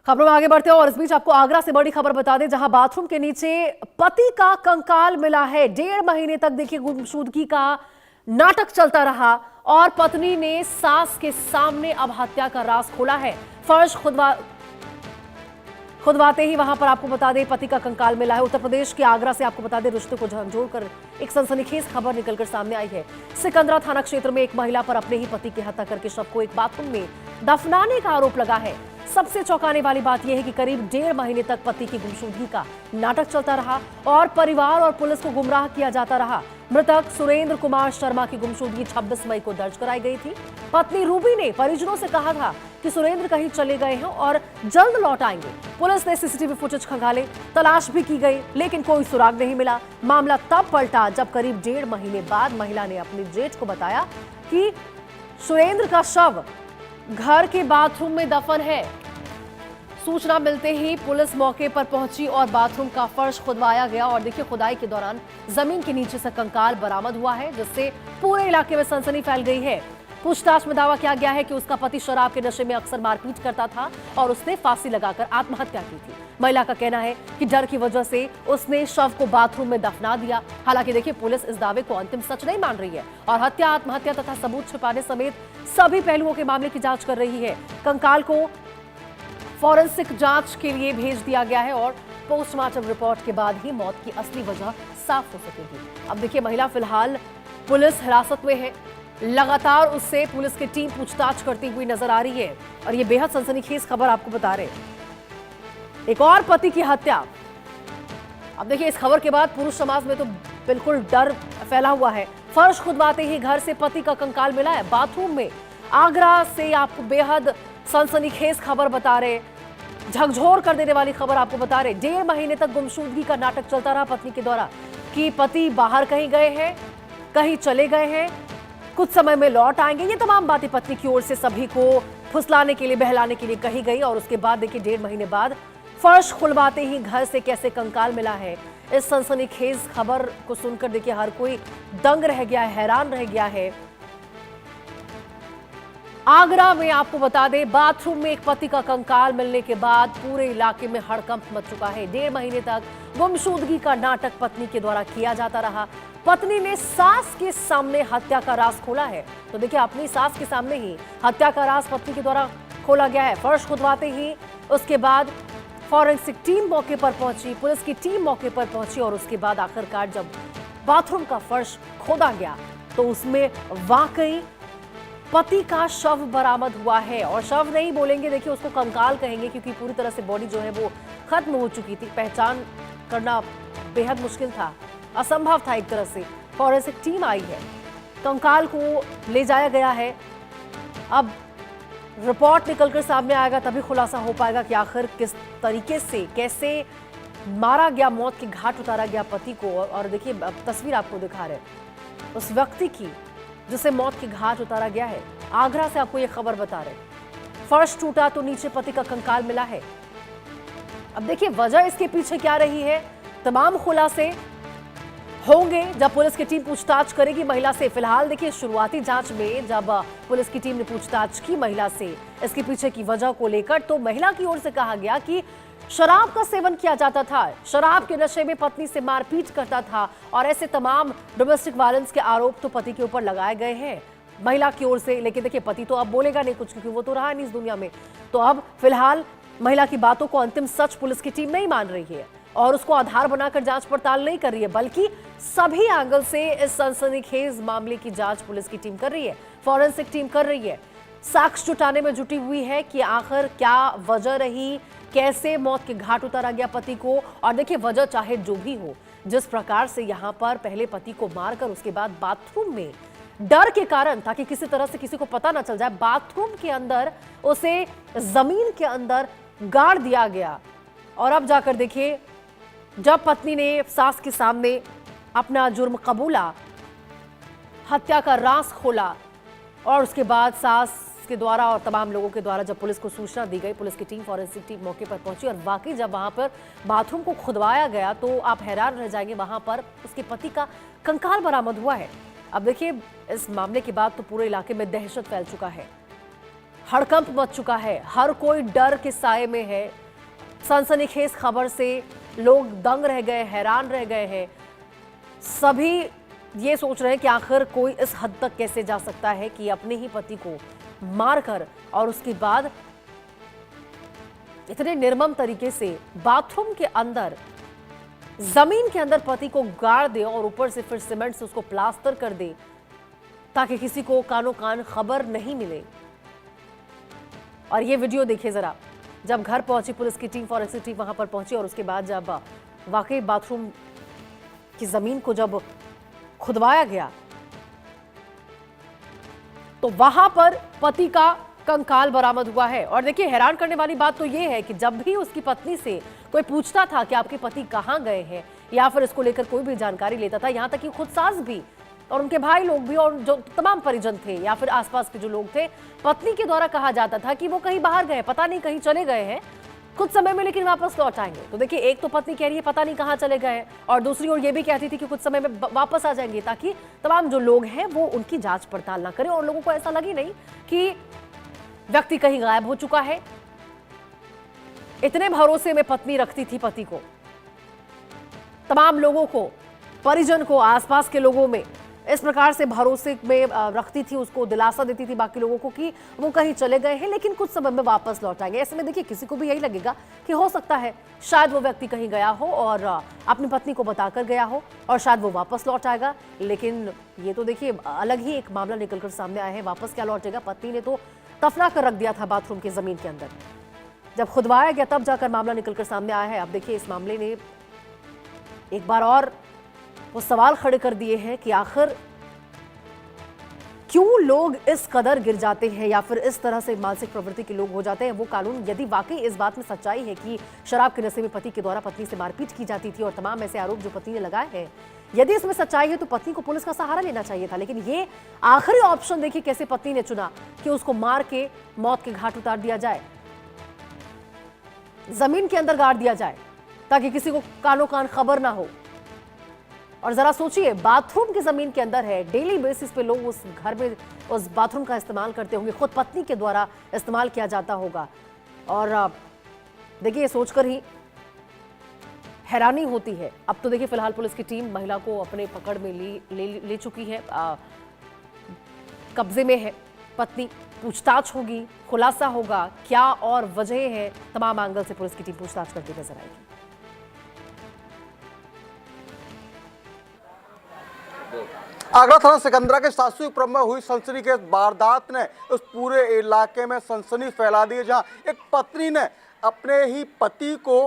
खबरों में आगे बढ़ते हैं और इस बीच आपको आगरा से बड़ी खबर बता दें, जहां बाथरूम के नीचे पति का कंकाल मिला है। 1.5 महीने तक देखिए गुमशुदगी का नाटक चलता रहा और पत्नी ने सास के सामने अब हत्या का राज खोला है। फर्श खुदवाते ही वहां पर आपको बता दें पति का कंकाल मिला है। उत्तर प्रदेश के आगरा से आपको बता दें रिश्ते को झकझोरकर एक सनसनीखेज खबर निकलकर सामने आई है। सिकंदरा थाना क्षेत्र में एक महिला पर अपने ही पति की हत्या करके शव को एक बाथरूम में दफनाने का आरोप लगा है। सबसे चौंकाने वाली बात यह है कि करीब 1.5 महीने तक पति की गुमशुदगी का नाटक चलता रहा और परिवार और पुलिस को गुमराह किया जाता रहा। मृतक सुरेंद्र कुमार शर्मा की गुमशुदगी 26 मई को दर्ज कराई गई थी। पत्नी रूबी ने परिजनों से कहा था कि सुरेंद्र कहीं चले गए हैं और जल्द लौट आएंगे। पुलिस ने सीसीटीवी फुटेज खंगाले, तलाश भी की गई, लेकिन कोई सुराग नहीं मिला। मामला तब पलटा जब करीब 1.5 महीने बाद महिला ने अपने जेठ को बताया कि सुरेंद्र का शव घर के बाथरूम में दफन है। सूचना मिलते ही पुलिस मौके पर पहुंची और बाथरूम का फर्श खुदवाया गया और देखिए खुदाई के दौरान जमीन के नीचे से कंकाल बरामद हुआ है, जिससे पूरे इलाके में सनसनी फैल गई है। पूछताछ में दावा किया गया है कि उसका पति शराब के नशे में अक्सर मारपीट करता था और उसने फांसी लगाकर आत्महत्या की थी। महिला का कहना है कि डर की वजह से उसने शव को बाथरूम में दफना दिया। हालांकि देखिए पुलिस इस दावे को अंतिम सच नहीं मान रही है और हत्या, आत्महत्या तथा सबूत छिपाने समेत सभी पहलुओं के मामले की जांच कर रही है। कंकाल को फॉरेंसिक जांच के लिए भेज दिया गया है और पोस्टमार्टम रिपोर्ट के बाद ही मौत की असली वजह साफ हो सकेगी। अब देखिए महिला फिलहाल पुलिस हिरासत में है। लगातार उससे पुलिस की टीम पूछताछ करती हुई नजर आ रही है और ये बेहद सनसनीखेज खबर आपको बता रहे हैं। एक और पति की हत्या। अब देखिए इस खबर के बाद पुरुष समाज में तो बिल्कुल डर फैला हुआ है। फर्श खुदवाते ही घर से पति का कंकाल मिला है बाथरूम में। आगरा से आपको बेहद सनसनीखेज खबर बता रहे, झकझोर कर देने वाली खबर आपको बता रहे। 1.5 महीने तक गुमशुदगी का नाटक चलता रहा पत्नी के द्वारा कि पति बाहर कहीं गए हैं, कहीं चले गए हैं, कुछ समय में लौट आएंगे। ये तमाम बातें पत्नी की ओर से सभी को फुसलाने के लिए, बहलाने के लिए कही गई और उसके बाद देखिए 1.5 महीने बाद फर्श खुलवाते ही घर से कैसे कंकाल मिला है। इस सनसनीखेज खबर को सुनकर देखिए हर कोई दंग रह गया है, हैरान रह गया है। आगरा में आपको बता दें बाथरूम में एक पति का कंकाल मिलने के बाद पूरे इलाके में हड़कंप मच चुका है। 1.5 महीने तक गुमशुदगी का नाटक पत्नी के द्वारा किया जाता रहा। पत्नी ने सास के सामने हत्या का राज खोला है। तो देखिए अपनी सास के सामने ही हत्या का राज पत्नी के द्वारा खोला गया है। फर्श खुदवाते ही उसके बाद फॉरेंसिक टीम मौके पर पहुंची, पुलिस की टीम मौके पर पहुंची और उसके बाद आखिरकार जब बाथरूम का फर्श खोदा गया तो उसमें वाकई पति का शव बरामद हुआ है। और शव नहीं बोलेंगे, देखिए उसको कंकाल कहेंगे क्योंकि पूरी तरह से बॉडी जो है वो खत्म हो चुकी थी। पहचान करना बेहद मुश्किल था, असंभव था एक तरह से। फॉरेंसिक टीम आई है, कंकाल को ले जाया गया है। अब रिपोर्ट निकलकर सामने आएगा तभी खुलासा हो पाएगा कि आखिर किस तरीके से, कैसे मारा गया, मौत के घाट उतारा गया पति को। और देखिए तस्वीर आपको दिखा रहे उस व्यक्ति की जिसे मौत के घाट उतारा गया है। आगरा से आपको यह खबर बता रहे, फर्श टूटा तो नीचे पति का कंकाल मिला है। अब देखिए वजह इसके पीछे क्या रही है, तमाम खुलासे होंगे जब पुलिस की टीम पूछताछ करेगी महिला से। फिलहाल देखिए शुरुआती जांच में जब पुलिस की टीम ने पूछताछ की महिला से इसके पीछे की वजह को लेकर, तो महिला की ओर से कहा गया कि शराब का सेवन किया जाता था, शराब के नशे में पत्नी से मारपीट करता था और ऐसे तमाम डोमेस्टिक वायलेंस के आरोप तो पति के ऊपर लगाए गए हैं महिला की ओर से। लेकिन देखिए पति तो अब बोलेगा नहीं कुछ क्योंकि वो तो रहा नहीं इस दुनिया में। तो अब फिलहाल महिला की बातों को अंतिम सच पुलिस की टीम नहीं मान रही है और उसको आधार बनाकर जांच पड़ताल नहीं कर रही है, बल्कि सभी एंगल से इस सनसनीखेज मामले की जांच पुलिस की टीम कर रही है, फॉरेंसिक टीम कर रही है। साक्ष्य जुटाने में जुटी हुई है कि आखिर क्या वजह रही, कैसे मौत के घाट उतारा गया पति को। और देखिए वजह चाहे जो भी हो, जिस प्रकार से यहाँ पर पहले पति को मारकर उसके बाद बाथरूम में डर के कारण, ताकि किसी तरह से किसी को पता ना चल जाए, बाथरूम के अंदर उसे जमीन के अंदर गाड़ दिया गया। और अब जाकर देखिए जब पत्नी ने सास के सामने अपना जुर्म कबूला, हत्या का राज खोला और उसके बाद सास के द्वारा और तमाम लोगों के द्वारा जब पुलिस को सूचना दी गई, पुलिस की टीम, फॉरेंसिक टीम मौके पर पहुंची और वाकई जब वहां पर बाथरूम को खुदवाया गया तो आप हैरान रह जाएंगे, वहां पर उसके पति का कंकाल बरामद हुआ है। अब देखिए इस मामले के बाद तो पूरे इलाके में दहशत फैल चुका है। हड़कंप मच चुका है, हर कोई डर के साए में है। सनसनीखेज खबर से लोग दंग रह गए, हैरान रह गए हैं। सभी ये सोच रहे हैं कि आखिर कोई इस हद तक कैसे जा सकता है कि अपने ही पति को मारकर और उसके बाद इतने निर्मम तरीके से बाथरूम के अंदर, जमीन के अंदर पति को गाड़ दे और ऊपर से फिर सीमेंट से उसको प्लास्टर कर दे ताकि किसी को कानो कान खबर नहीं मिले। और ये वीडियो देखिए जरा, जब घर पहुंची पुलिस की टीम, फॉरेंसिक टीम वहां पर पहुंची और उसके बाद जब वाकई बाथरूम की जमीन को जब खुदवाया गया तो वहां पर पति का कंकाल बरामद हुआ है। और देखिए, हैरान करने वाली बात तो यह है कि जब भी उसकी पत्नी से कोई पूछता था कि आपके पति कहां गए हैं या फिर इसको लेकर कोई भी जानकारी लेता था, यहां तक कि खुद सास भी और उनके भाई लोग भी और जो तमाम परिजन थे या फिर आसपास के जो लोग थे, पत्नी के द्वारा कहा जाता था कि वो कहीं बाहर गए, पता नहीं कहीं चले गए हैं कुछ समय में, लेकिन वापस लौट आएंगे। तो देखिए, एक तो पत्नी कह रही है पता नहीं कहां चले गए हैं और दूसरी ओर ये भी कहती थी कि कुछ समय में वापस आ जाएंगे, ताकि तमाम जो लोग हैं वो उनकी जांच पड़ताल ना करें और लोगों को ऐसा लगे नहीं कि व्यक्ति कहीं गायब हो चुका है। इतने भरोसे में पत्नी रखती थी पति को, तमाम लोगों को, परिजन को, आसपास के लोगों में इस प्रकार से भरोसे में रखती थी, उसको दिलासा देती थी बाकी लोगों को कि वो कहीं चले गए हैं लेकिन कुछ समय में वापस लौट आएंगे। ऐसे में देखिए, किसी को भी यही लगेगा कि हो सकता है शायद वो व्यक्ति कहीं गया हो और अपनी पत्नी को बताकर गया हो और शायद वो वापस लौट आएगा। लेकिन ये तो देखिए अलग ही एक मामला निकलकर सामने आया है। वापस क्या लौटेगा? पत्नी ने तो दफना कर रख दिया था बाथरूम की जमीन के अंदर। जब खुदवाया गया तब जाकर मामला निकलकर सामने आया है। अब देखिए, इस मामले ने एक बार और वो सवाल खड़े कर दिए हैं कि आखिर क्यों लोग इस कदर गिर जाते हैं या फिर इस तरह से मानसिक प्रवृत्ति के लोग हो जाते हैं। वो कानून, यदि वाकई इस बात में सच्चाई है कि शराब के नशे में पति के द्वारा पत्नी से मारपीट की जाती थी और तमाम ऐसे आरोप जो पत्नी ने लगाए हैं, यदि इसमें सच्चाई है तो पत्नी को पुलिस का सहारा लेना चाहिए था। लेकिन ये आखिरी ऑप्शन देखिए कैसे पत्नी ने चुना कि उसको मार के मौत के घाट उतार दिया जाए, जमीन के अंदर गाड़ दिया जाए ताकि किसी को कानो कान खबर ना हो। और जरा सोचिए, बाथरूम की जमीन के अंदर है, डेली बेसिस पे लोग उस घर में उस बाथरूम का इस्तेमाल करते होंगे, खुद पत्नी के द्वारा इस्तेमाल किया जाता होगा। और देखिए, ये सोचकर ही हैरानी होती है। अब तो देखिए, फिलहाल पुलिस की टीम महिला को अपने पकड़ में ले चुकी है, कब्जे में है पत्नी। पूछताछ होगी, खुलासा होगा, क्या और वजह है, तमाम एंगल से पुलिस की टीम पूछताछ करती नजर आएगी। आगरा थाना सिकंदरा के शास्त्रीपुरम में हुई सनसनी के वारदात ने उस पूरे इलाके में सनसनी फैला दी, जहां एक पत्नी ने अपने ही पति को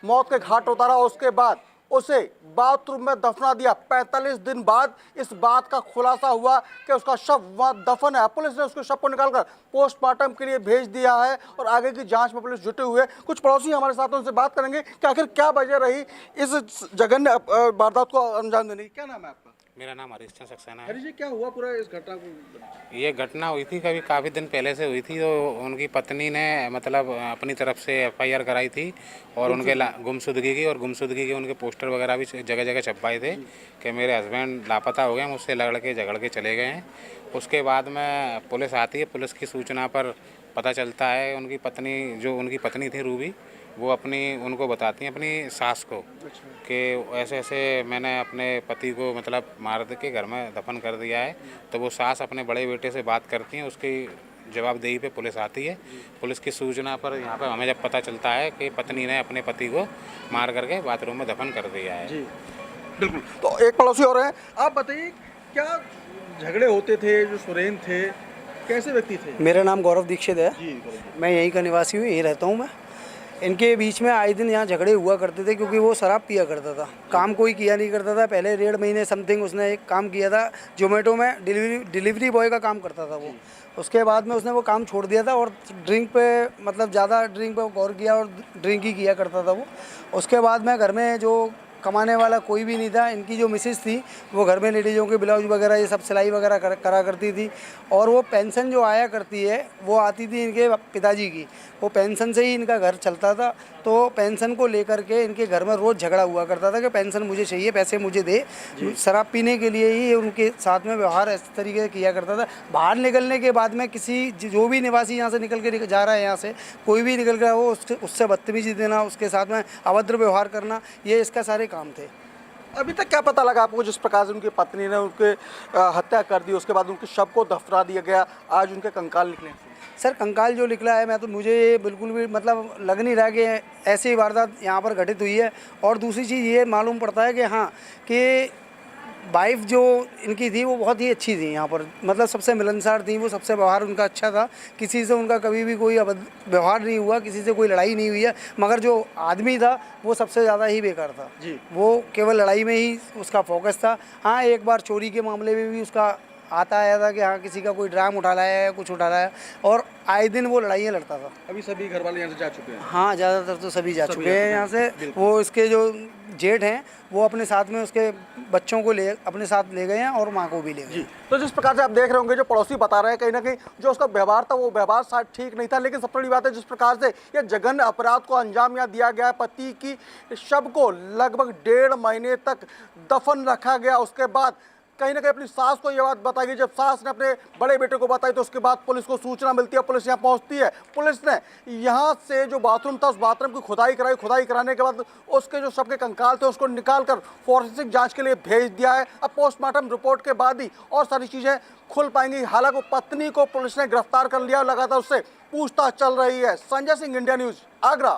मौत के घाट उतारा, उसके बाद उसे बाथरूम में दफना दिया। 45 दिन बाद इस बात का खुलासा हुआ कि उसका शव वहां दफन है। पुलिस ने उसके शव को निकालकर पोस्टमार्टम के लिए भेज दिया है और आगे की जांच में पुलिस जुटे हुए। कुछ पड़ोसी हमारे साथ, उनसे बात करेंगे कि आखिर क्या वजह रही इस जघन्य वारदात को अंजाम देने की। क्या नाम है आपका? मेरा नाम हरीश सक्सेना है। हरीश जी, क्या हुआ पूरा इस घटना को? ये घटना हुई थी काफ़ी दिन पहले से हुई थी। तो उनकी पत्नी ने मतलब अपनी तरफ से FIR कराई थी और उनके गुमशुदगी की, और गुमशुदगी के उनके पोस्टर वगैरह भी जगह जगह छपवाए थे कि मेरे हस्बैंड लापता हो गए, मुझसे लड़के झगड़ के चले गए हैं। उसके बाद में पुलिस आती है, पुलिस की सूचना पर पता चलता है उनकी पत्नी, जो उनकी पत्नी थी रूबी, वो उनको बताती हैं अपनी सास को कि ऐसे ऐसे मैंने अपने पति को मतलब मार के घर में दफन कर दिया है। तो वो सास अपने बड़े बेटे से बात करती हैं, उसकी जवाबदेही पे पुलिस आती है। पुलिस की सूचना पर यहाँ पर हमें जब पता चलता है कि पत्नी ने अपने पति को मार करके बाथरूम में दफन कर दिया है। जी बिल्कुल। तो एक पड़ोसी और हैं, आप बताइए क्या झगड़े होते थे? जो सुरेन थे कैसे व्यक्ति थे? मेरा नाम गौरव दीक्षित है जी। मैं यहीं का निवासी हूँ, यहीं रहता हूँ मैं। इनके बीच में आए दिन यहाँ झगड़े हुआ करते थे क्योंकि वो शराब पिया करता था, काम कोई किया नहीं करता था। पहले 1.5 महीने समथिंग उसने एक काम किया था, जोमेटो में डिलीवरी बॉय का काम करता था वो। उसके बाद में उसने वो काम छोड़ दिया था और ड्रिंक पे मतलब ज़्यादा ड्रिंक पे गौर किया और ड्रिंक ही किया करता था वो। उसके बाद में घर में जो कमाने वाला कोई भी नहीं था। इनकी जो मिसेस थी वो घर में लेडीज़ों के ब्लाउज वगैरह ये सब सिलाई वगैरह करा करती थी, और वो पेंशन जो आया करती है वो आती थी इनके पिताजी की, वो पेंशन से ही इनका घर चलता था। तो पेंशन को लेकर के इनके घर में रोज़ झगड़ा हुआ करता था कि पेंशन मुझे चाहिए, पैसे मुझे दे। शराब पीने के लिए ही उनके साथ में व्यवहार इस तरीके से किया करता था। बाहर निकलने के बाद में किसी जो भी निवासी यहाँ से निकल के जा रहा है, यहाँ से कोई भी निकल कर वो उससे बदतमीजी देना, उसके साथ में अभद्र व्यवहार करना, ये इसका सारे काम थे। अभी तक क्या पता लगा आपको जिस प्रकार से उनकी पत्नी ने उनके हत्या कर दी, उसके बाद उनके शव को दफना दिया गया, आज उनके कंकाल निकले? सर कंकाल जो निकला है, मैं तो मुझे ये बिल्कुल भी मतलब लग नहीं रहा कि ऐसी वारदात यहाँ पर घटित हुई है। और दूसरी चीज़ ये मालूम पड़ता है कि हाँ कि वाइफ जो इनकी थी वो बहुत ही अच्छी थी यहाँ पर, मतलब सबसे मिलनसार थी वो, सबसे व्यवहार उनका अच्छा था, किसी से उनका कभी भी कोई व्यवहार नहीं हुआ, किसी से कोई लड़ाई नहीं हुई है। मगर जो आदमी था वो सबसे ज़्यादा ही बेकार था जी, वो केवल लड़ाई में ही उसका फोकस था। हाँ एक बार चोरी के मामले में भी उसका आता आया था कि हाँ किसी का कोई ड्राम उठा लाया है, कुछ उठा लाया, और आए दिन वो लड़ाइयाँ लड़ता था। अभी सभी घर वाले यहाँ से जा चुके हैं? हाँ ज़्यादातर तो सभी जा चुके हैं यहाँ से। वो इसके जो जेठ हैं वो अपने साथ में उसके बच्चों को अपने साथ ले गए हैं और माँ को भी ले गए। तो जिस प्रकार से आप देख रहे होंगे, जो पड़ोसी बता रहे हैं कहीं ना कहीं जो उसका व्यवहार था वो व्यवहार शायद ठीक नहीं था, लेकिन सबसे बड़ी बात है जिस प्रकार से ये जघन्य अपराध को अंजाम यहाँ दिया गया है, पति की शव को लगभग 1.5 महीने तक दफन रखा गया, उसके बाद कहीं ना कहीं अपनी सास को ये बात बताई गई। जब सास ने अपने बड़े बेटे को बताई तो उसके बाद पुलिस को सूचना मिलती है, पुलिस यहाँ पहुँचती है। पुलिस ने यहाँ से जो बाथरूम था उस बाथरूम की खुदाई कराई, खुदाई कराने के बाद उसके जो शव के कंकाल थे उसको निकाल कर फॉरेंसिक जांच के लिए भेज दिया है। अब पोस्टमार्टम रिपोर्ट के बाद ही और सारी चीज़ें खुल पाएंगी। हालांकि पत्नी को पुलिस ने गिरफ्तार कर लिया, लगातार उससे पूछताछ चल रही है। Sanjay Singh, India news, Agra.